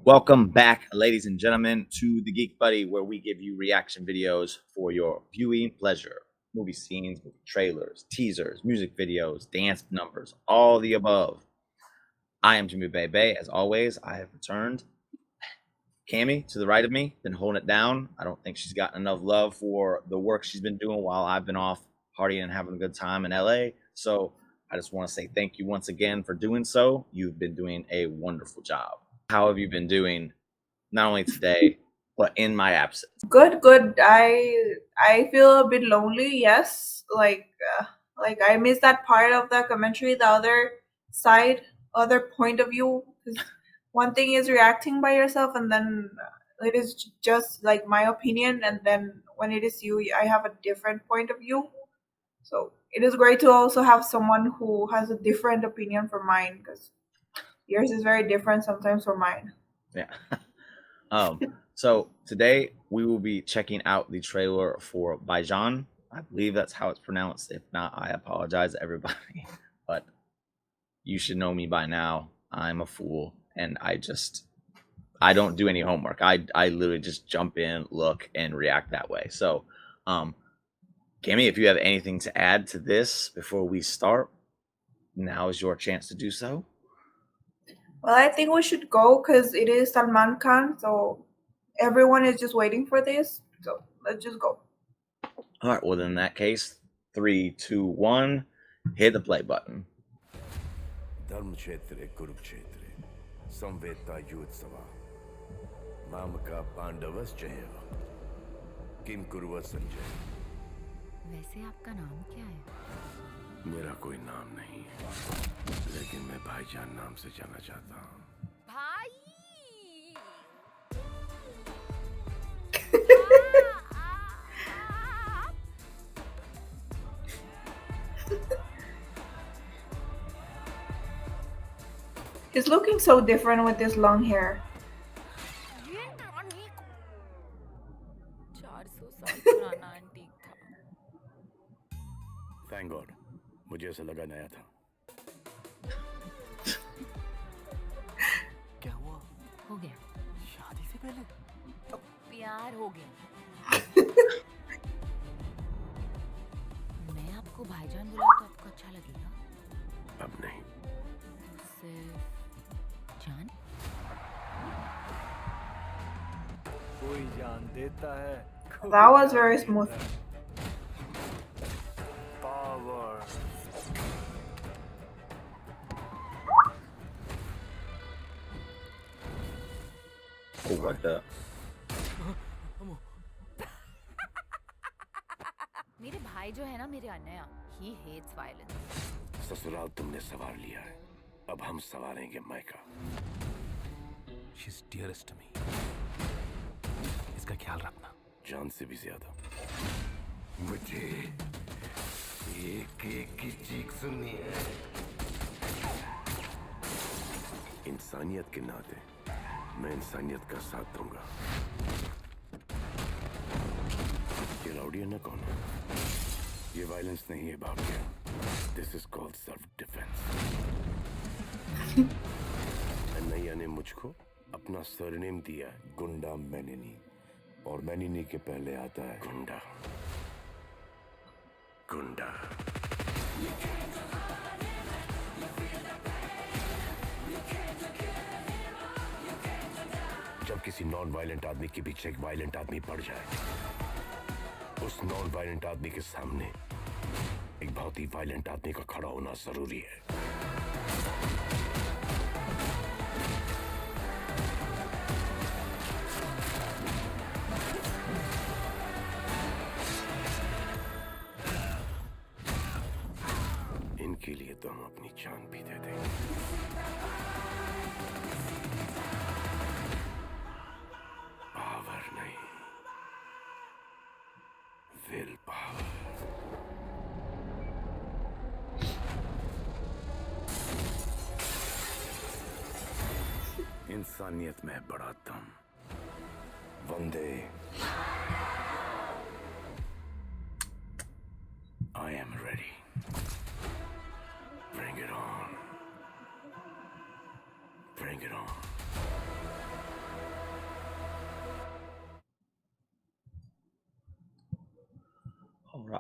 Welcome back, ladies and gentlemen, to the Geek Buddy, where we give you reaction videos for your viewing pleasure. Movie scenes, movie trailers, teasers, music videos, dance numbers, all the above. I am Jimmy Bebe. As always, I have returned. Cami, to the right of me, been holding it down. I don't think she's gotten enough love for the work she's been doing while I've been off partying and having a good time in LA. So I just want to say thank you once again for doing so. You've been doing a wonderful job. How have you been doing, not only today, but in my absence? Good. I feel a bit lonely. Yes, like I miss that part of the commentary, the other side, other point of view. 'Cause one thing is reacting by yourself, and then it is just like my opinion, and then when it is you, I have a different point of view. So it is great to also have someone who has a different opinion from mine, because yours is very different sometimes from mine. Yeah. So today we will be checking out the trailer for Jaan. I believe that's how it's pronounced. If not, I apologize, everybody. But you should know me by now. I'm a fool, and I don't do any homework. I literally just jump in, look, and react that way. So, Cami, if you have anything to add to this before we start, now is your chance to do so. Well, I think we should go because it is Salman Khan, so everyone is just waiting for this. So let's just go. All right. Well, then in that case, 3, 2, 1, hit the play button. धर्म क्षेत्रे कुरुक्षेत्रे संवेदता युत्सवा मामका पांडवश्चैव किम कुर्व संजय। वैसे आपका नाम क्या है? मेरा कोई नाम नहीं है, लेकिन मैं भाईजान नाम से जाना चाहता हूँ। भाई! He's looking so different with this long hair. 400 साल पुराना एंटीक था। Thank God, मुझे ऐसा लगा नया था। क्या हुआ? हो गया। शादी से पहले? प्यार हो गया। मैं आपको भाईजान बुलाऊं तो आपको अच्छा लगेगा? अब नहीं। सिर्फ जान? कोई जान देता है। That was very smooth. Power. Oh, what the? मेरे भाई जो है ना, मेरे अनया, he hates violence. ससुराल तुमने सवार लिया है, अब हम सवारेंगे मायका। She's dearest to me. इसका ख्याल रखना। जान से भी ज्यादा। मुझे एक एक की चीख सुननी है। इंसानियत के नाते मैं इंसानियत का साथ दूंगा। ये राउडी है ना कौन है? ये वायलेंस नहीं है बाप क्या? This is called self-defense. नैया ने मुझको अपना सरनेम दिया है, गुंडा मैनिनी, और मैनिनी के पहले आता है गुंडा। गुंडा। जब किसी नॉन वायलेंट आदमी के पीछे एक वायलेंट आदमी पड़ जाए, उस नॉन वायलेंट आदमी के सामने एक बहुत ही वायलेंट आदमी का खड़ा होना जरूरी है। इनके लिए तो हम अपनी जान भी दे देंगे। पावर नहीं, विल पावर। इंसानियत में बड़ा दम। वंदे। I am ready. Bring it on. Bring it on.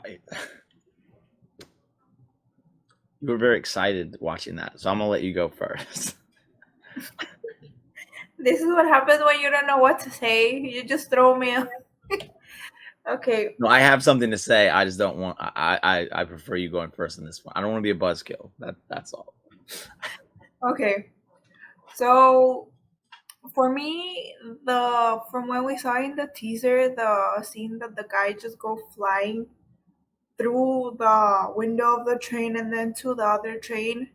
Right. You were very excited watching that, so I'm gonna let you go first. This is what happens when you don't know what to say. You just throw me. Okay. No, I have something to say. I just don't want. I prefer you going first in this one. I don't want to be a buzzkill. That's all. Okay. So for me, the from when we saw in the teaser the scene that the guy just go flying through the window of the train and then to the other train.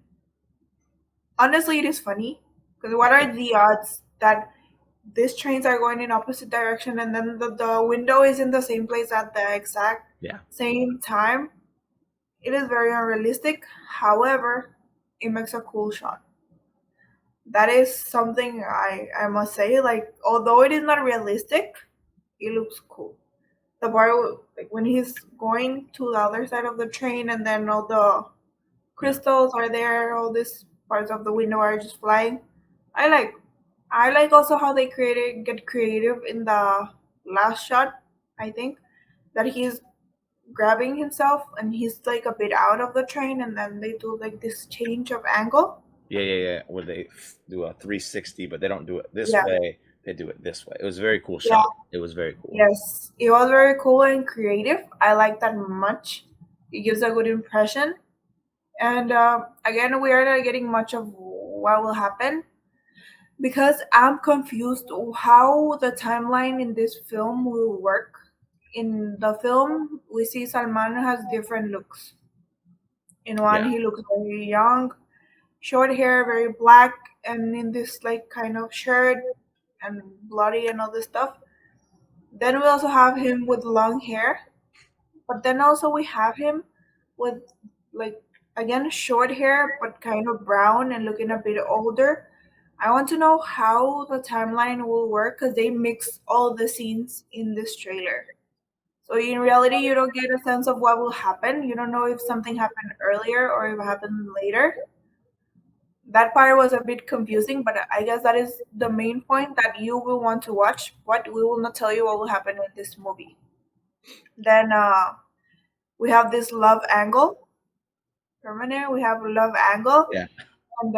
Honestly, it is funny because what are the odds that these trains are going in opposite direction and then the window is in the same place at the exact Yeah. same time? It is very unrealistic. However, it makes a cool shot. That is something I must say. Like, although it is not realistic, it looks cool. The part like when he's going to the other side of the train and then all the crystals are there, all these parts of the window are just flying. I like I like also how they get creative in the last shot, I think, that he's grabbing himself and he's like a bit out of the train and then they do like this change of angle. Yeah. Where they do a 360, but they don't do it this Yeah. way. They do it this way. It was a very cool Yeah. shot. It was very cool. Yes. It was very cool and creative. I like that much. It gives a good impression. And again, we are not getting much of what will happen because I'm confused how the timeline in this film will work. In the film, we see Salman has different looks. In one, Yeah. he looks very young, short hair, very black, and in this like kind of shirt and bloody and all this stuff. Then we also have him with long hair, but then also we have him with like again short hair but kind of brown and looking a bit older. I want to know how the timeline will work because they mix all the scenes in this trailer. So in reality, you don't get a sense of what will happen. You don't know if something happened earlier or if it happened later. That part was a bit confusing, but I guess that is the main point that you will want to watch. But we will not tell you what will happen in this movie. Then we have this love angle. Permanent. We have love angle, Yeah. and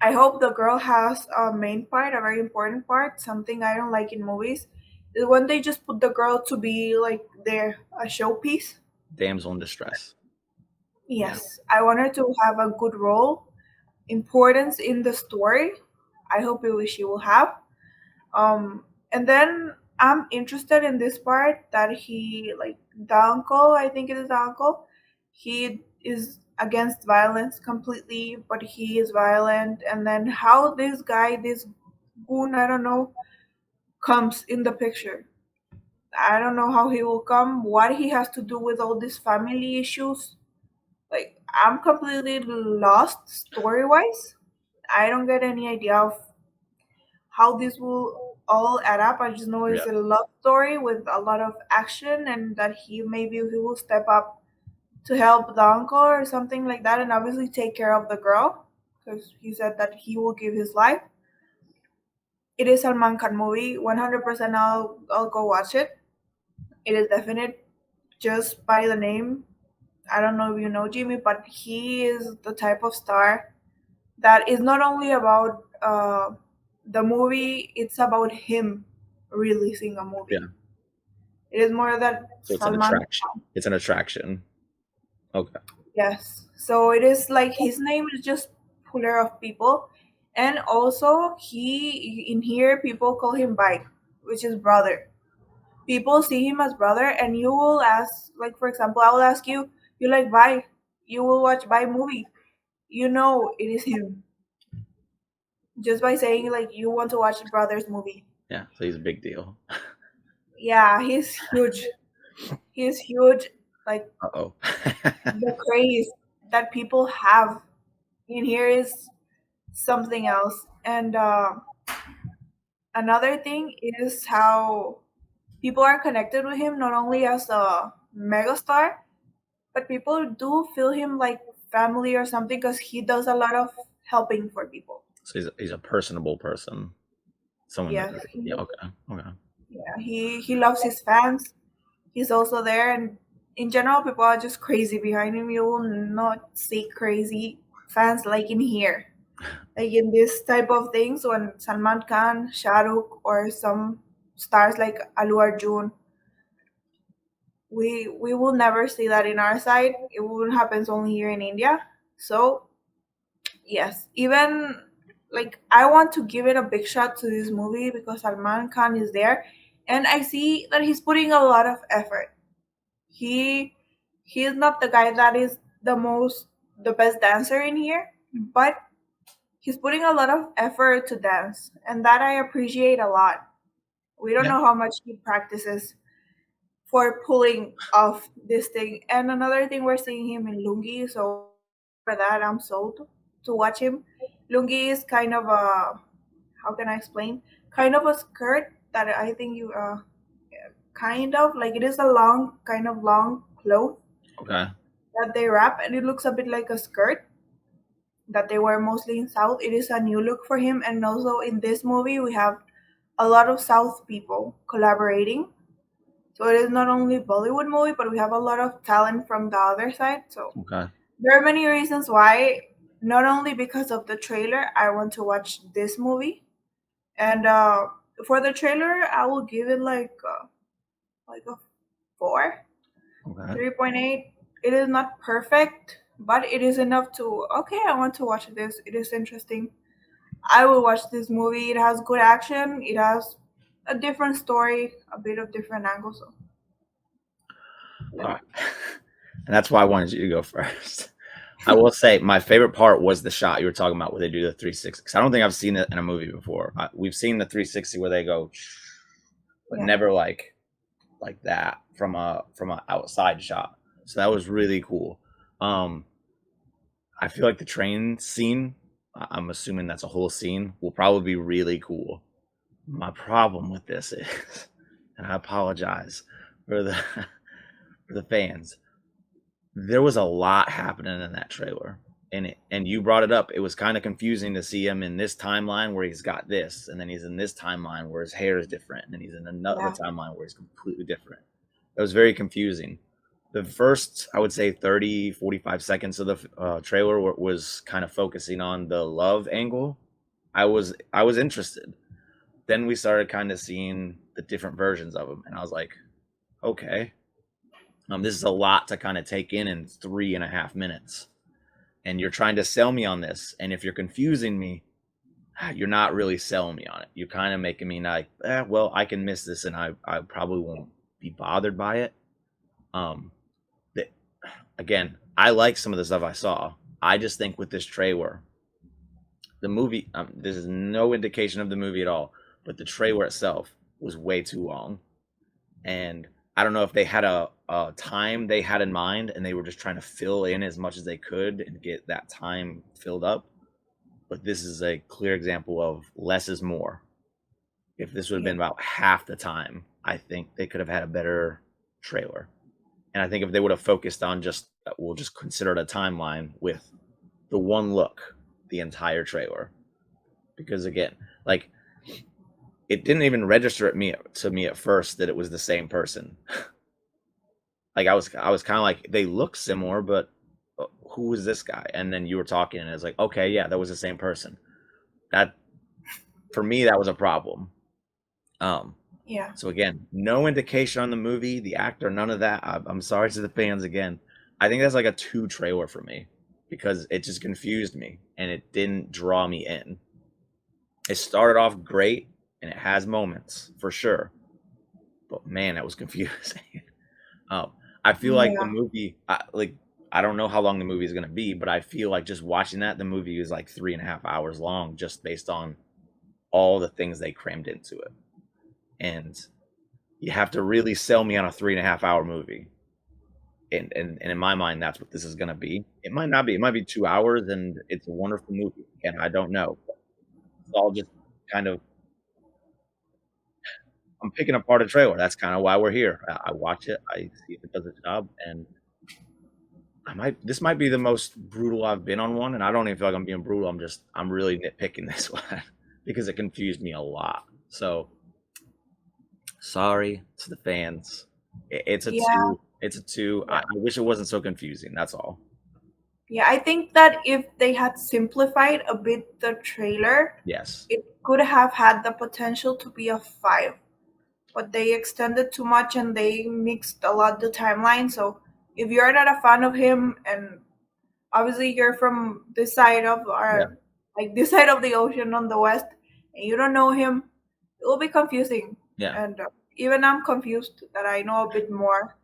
I hope the girl has a main part, a very important part. Something I don't like in movies is when they just put the girl to be like their a showpiece. Damsel in distress. Yes, I want her to have a good role, importance in the story. I hope she will have. And then I'm interested in this part that he like the uncle. I think it is the uncle. He is against violence completely, but he is violent. And then how this guy, this goon, I don't know, comes in the picture. I don't know how he will come. What he has to do with all these family issues. Like I'm completely lost story wise. I don't get any idea of how this will all add up. I just know it's Yeah. a love story with a lot of action, and that he will step up to help the uncle or something like that, and obviously take care of the girl because he said that he will give his life. It is Salman Khan movie, 100%. I'll go watch it. It is definite just by the name. I don't know if you know Jimmy, but he is the type of star that is not only about the movie, it's about him releasing a movie. Yeah. It is more that So it's an Salman. attraction. It's an attraction. Okay. Yes. So it is like his name is just fuller of people. And also he in here people call him Bhai, which is brother. People see him as brother and you will ask like for example, I will ask you, you like Bhai? You will watch Bhai movie. You know it is him. Just by saying like you want to watch brother's movie. Yeah. So he's a big deal. Yeah, he's huge. He's huge. Like Uh-oh. the craze that people have in here is something else. And another thing is how people are connected with him not only as a megastar, but people do feel him like family or something because he does a lot of helping for people. So he's a personable person. Someone Yes, that, yeah, okay. yeah, he loves his fans. He's also there, and in general, people are just crazy behind him. You will not see crazy fans like in here. Like in this type of things, when Salman Khan, Shah Rukh, or some stars like Alu Arjun, we will never see that in our side. It will happen only here in India. So yes, even like I want to give it a big shot to this movie because Salman Khan is there, and I see that he's putting a lot of effort. He he is not the guy that is the best dancer in here, but he's putting a lot of effort to dance, and that I appreciate a lot. We don't Yeah. know how much he practices for pulling off this thing. And another thing, we're seeing him in lungi, so for that I'm sold to watch him. Lungi is kind of a, how can I explain? Kind of a skirt that I think you kind of like, it is a long, kind of long cloth Okay. that they wrap, and it looks a bit like a skirt that they wear mostly in South. It is a new look for him, and also in this movie we have a lot of South people collaborating. So it is not only Bollywood movie, but we have a lot of talent from the other side. So Okay. there are many reasons why. Not only because of the trailer, I want to watch this movie, and for the trailer, I will give it like a four, Okay. 3.8. It is not perfect, but it is enough to, okay, I want to watch this. It is interesting. I will watch this movie. It has good action. It has a different story, a bit of different angles. So All right. And that's why I wanted you to go first. I will say my favorite part was the shot you were talking about where they do the 360. Because I don't think I've seen it in a movie before. We've seen the 360 where they go, but yeah, never like that from a outside shot. So that was really cool. I feel like the train scene, I'm assuming that's a whole scene, will probably be really cool. My problem with this is, and I apologize for the for the fans, there was a lot happening in that trailer. And you brought it up. It was kind of confusing to see him in this timeline where he's got this, and then he's in this timeline where his hair is different, and then he's in another yeah, timeline where he's completely different. It was very confusing. The first, I would say 30, 45 seconds of the trailer was kind of focusing on the love angle. I was interested. Then we started kind of seeing the different versions of him, and I was like, okay, this is a lot to kind of take in 3.5 minutes, and you're trying to sell me on this. And if you're confusing me, you're not really selling me on it. You're kind of making me like, well, I can miss this, and I probably won't be bothered by it. The, Again, I like some of the stuff I saw. I just think with this trailer, the movie, this is no indication of the movie at all, but the trailer itself was way too long. And I don't know if they had a time they had in mind and they were just trying to fill in as much as they could and get that time filled up. But this is a clear example of less is more. If this would have been about half the time, I think they could have had a better trailer. And I think if they would have focused on just, we'll just consider it a timeline with the one look, the entire trailer. Because again, like, it didn't even register to me at first that it was the same person. Like I was kind of like, they look similar, but who is this guy? And then you were talking, and it's like, okay, yeah, that was the same person. That, for me, that was a problem. yeah, So again, no indication on the movie, the actor, none of that. I'm sorry to the fans again. I think that's like a 2 trailer for me because it just confused me and it didn't draw me in. It started off great and it has moments for sure, but man, that was confusing. I feel like the yeah, movie, I don't know how long the movie is going to be, but I feel like just watching that, the movie is like 3.5 hours long, just based on all the things they crammed into it. And you have to really sell me on a 3.5 hour movie. And in my mind, that's what this is going to be. It might not be. It might be 2 hours, and it's a wonderful movie. And I don't know. It's all just kind of, I'm picking apart a trailer. That's kind of why we're here. I watch it. I see if it does its job, and this might be the most brutal I've been on one, and I don't even feel like I'm being brutal. I'm really nitpicking this one because it confused me a lot. So sorry to the fans. It's a yeah. 2. It's a 2. Yeah. I wish it wasn't so confusing. That's all. Yeah, I think that if they had simplified a bit the trailer, Yes. it could have had the potential to be a 5. But they extended too much and they mixed a lot the timeline. So if you're not a fan of him, and obviously you're from this side of Yeah. our, like this side of the ocean on the west, and you don't know him, it will be confusing. Yeah. And even I'm confused that I know a bit more,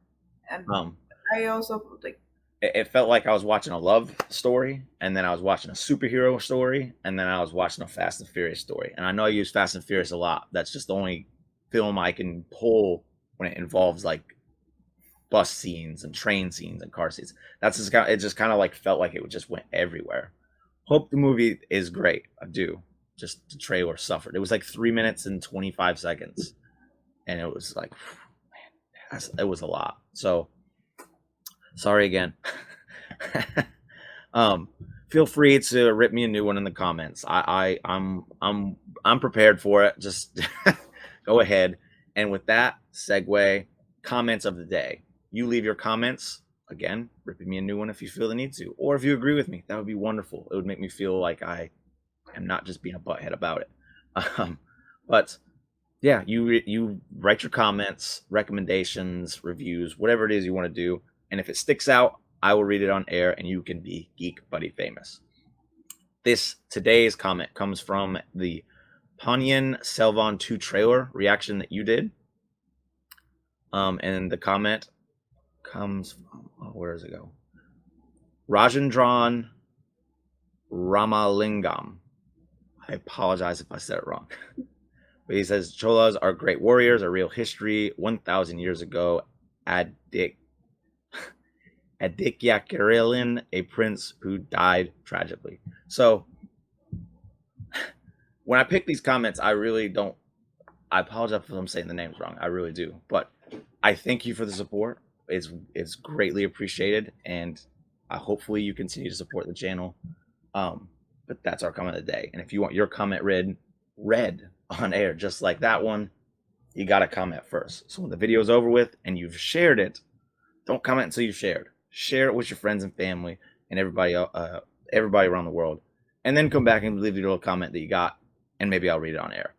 and Um, I also like, it felt like I was watching a love story, and then I was watching a superhero story, and then I was watching a Fast and Furious story. And I know I use Fast and Furious a lot. That's just the only film I can pull when it involves like bus scenes and train scenes and car scenes. That's just kind of, it just kind of like felt like it just went everywhere. Hope the movie is great. I do. Just the trailer suffered. It was like 3 minutes and 25 seconds, and it was like, man, it was a lot. So sorry again. Feel free to rip me a new one in the comments. I'm prepared for it. Just go ahead. And with that segue, comments of the day. You leave your comments. Again, ripping me a new one if you feel the need to, or if you agree with me, that would be wonderful. It would make me feel like I am not just being a butthead about it. But yeah, you write your comments, recommendations, reviews, whatever it is you want to do. And if it sticks out, I will read it on air and you can be Geek Buddy famous. Today's comment comes from the Ponyan Selvan 2 trailer reaction that you did. And the comment comes from, where does it go? Rajendran Ramalingam. I apologize if I said it wrong. But he says, Cholas are great warriors, a real history. 1,000 years ago, Adikyakirilin, a prince who died tragically. So when I pick these comments, I really don't. I apologize if I'm saying the names wrong. I really do. But I thank you for the support. It's greatly appreciated, and hopefully you continue to support the channel. But that's our comment of the day. And if you want your comment read on air, just like that one, you got to comment first. So when the video is over with and you've shared it, don't comment until you've shared. Share it with your friends and family and everybody around the world, and then come back and leave your little comment that you got, and maybe I'll read it on air.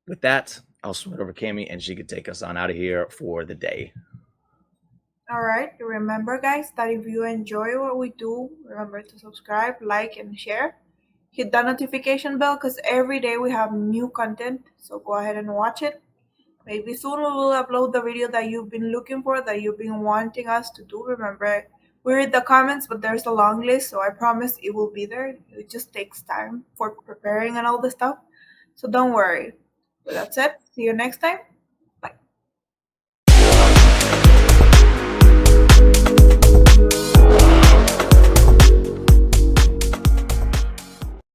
With that, I'll swing it over to Cami, and she could take us on out of here for the day. all right. Remember, guys, that if you enjoy what we do, remember to subscribe, like, and share. Hit that notification bell because every day we have new content. So go ahead and watch it. Maybe soon we will upload the video that you've been looking for, that you've been wanting us to do. Remember, we read the comments, but there's a long list, so I promise it will be there. It just takes time for preparing and all this stuff. So don't worry. But that's it. See you next time.